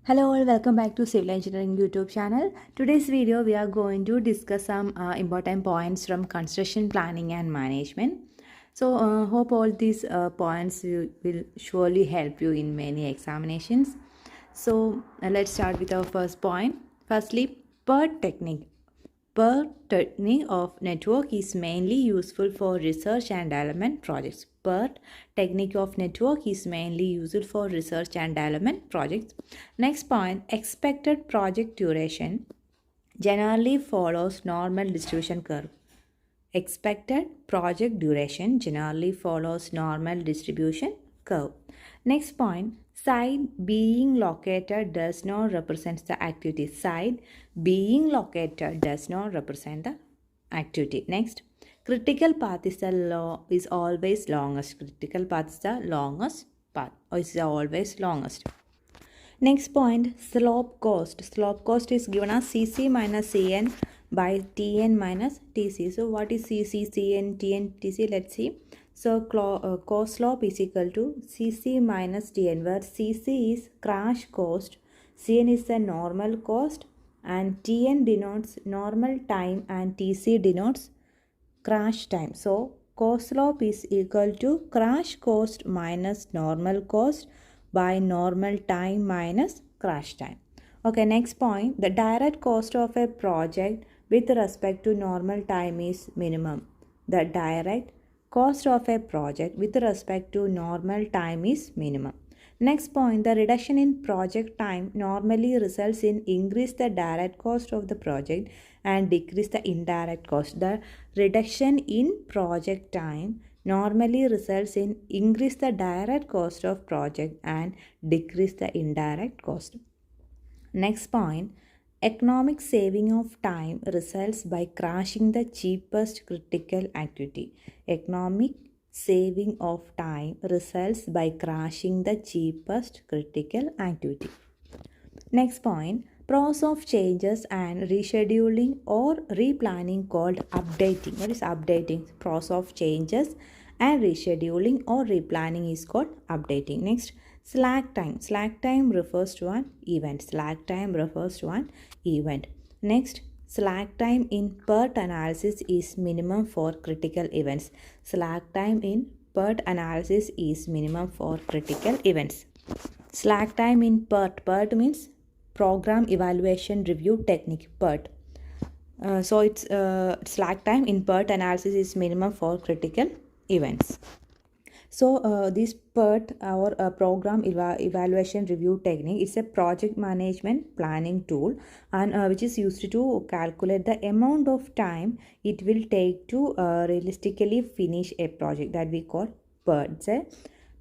Hello all, welcome back to Civil Engineering YouTube channel. Today's video we are going to discuss some important points from construction planning and management. So hope all these points will surely help you in many examinations. So let's start with our first point. Firstly, PERT technique. PERT technique of network is mainly useful for research and development projects. PERT technique of network is mainly used for research and development projects. Next point, expected project duration generally follows normal distribution curve. Expected project duration generally follows normal distribution curve. Next point, site being located does not represent the activity. Site being located does not represent the activity. Next, critical path is always longest. Critical path is the longest path, or is always longest. Next point, slope cost. Slope cost is given as Cc minus Cn by Tn minus Tc. So what is Cc, Cn, Tn, Tc? Let's see. So cost slope is equal to Cc minus Tn, where Cc is crash cost, Cn is the normal cost, and Tn denotes normal time and Tc denotes crash time. So cost slope is equal to crash cost minus normal cost by normal time minus crash time. Okay, next point, the direct cost of a project with respect to normal time is minimum. The direct cost of a project with respect to normal time is minimum. Next point, the reduction in project time normally results in increase the direct cost of the project and decrease the indirect cost. The reduction in project time normally results in increase the direct cost of project and decrease the indirect cost. Next point, economic saving of time results by crashing the cheapest critical activity. Economic saving of time results by crashing the cheapest critical activity. Next point, process of changes and rescheduling or replanning called updating. What is updating? Process of changes and rescheduling or replanning is called updating. Next, slack time. Slack time refers to an event. Slack time refers to an event. Next, slack time in PERT analysis is minimum for critical events. Slack time in PERT analysis is minimum for critical events. Slack time in PERT. PERT means Program Evaluation Review Technique, PERT. So it's slack time in PERT analysis is minimum for critical events. So this PERT, our Program Evaluation Review Technique, is a project management planning tool and which is used to calculate the amount of time it will take to realistically finish a project, that we call PERT. It's a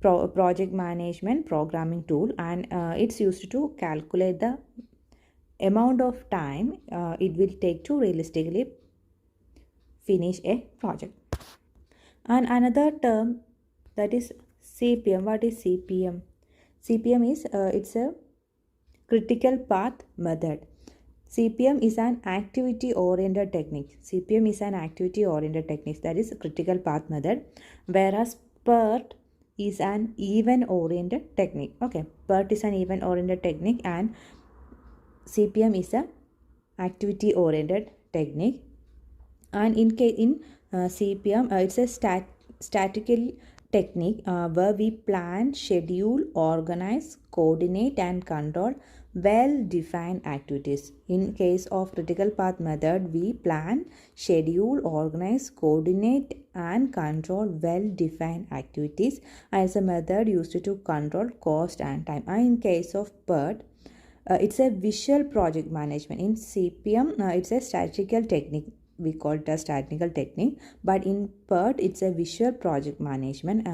project management programming tool, and it's used to calculate the amount of time it will take to realistically finish a project. And another term, that is CPM. What is CPM? CPM is it's a critical path method. CPM is an activity oriented technique. CPM is an activity oriented technique, that is critical path method, whereas PERT is an event oriented technique. Okay, PERT is an event oriented technique and CPM is a activity oriented technique. And in CPM it's a statistical technique where we plan, schedule, organize, coordinate and control well-defined activities. In case of critical path method, we plan, schedule, organize, coordinate and control well-defined activities as a method used to control cost and time. And in case of PERT, it's a visual project management. In CPM, it's a statistical technique. We call it a statistical technique, but in PERT, it's a visual project management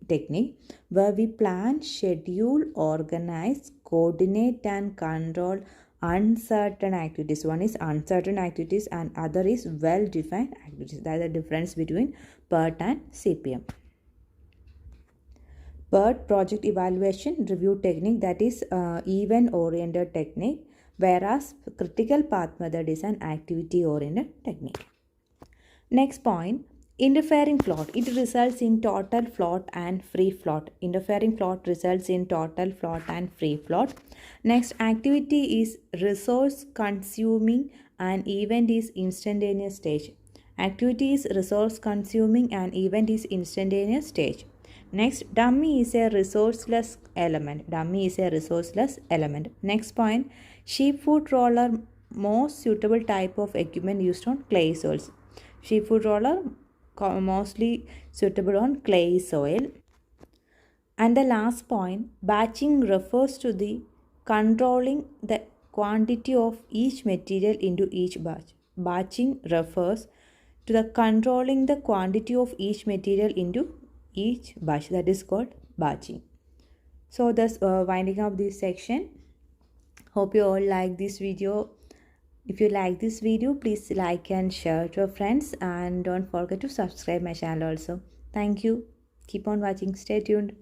technique where we plan, schedule, organize, coordinate and control uncertain activities. One is uncertain activities and other is well-defined activities. That is the difference between PERT and CPM. PERT, project evaluation review technique, that is event oriented technique, whereas critical path method is an activity oriented technique. Next point, Interfering float. It results in total float and free float. Interfering float results in total float and free float. Next, activity is resource consuming and event is instantaneous stage. Activity is resource consuming and event is instantaneous stage. Next, dummy is a resourceless element. Dummy is a resourceless element. Next point, sheep food roller, most suitable type of equipment used on clay soils. Sheep food roller mostly suitable on clay soil. And the last point, batching refers to the controlling the quantity of each material into each batch. Batching refers to the controlling the quantity of each material into each batch. That is called batching. So thus winding up this section. Hope you all like this video. If you like this video, please like and share to your friends, and don't forget to subscribe my channel also. Thank you. Keep on watching. Stay tuned.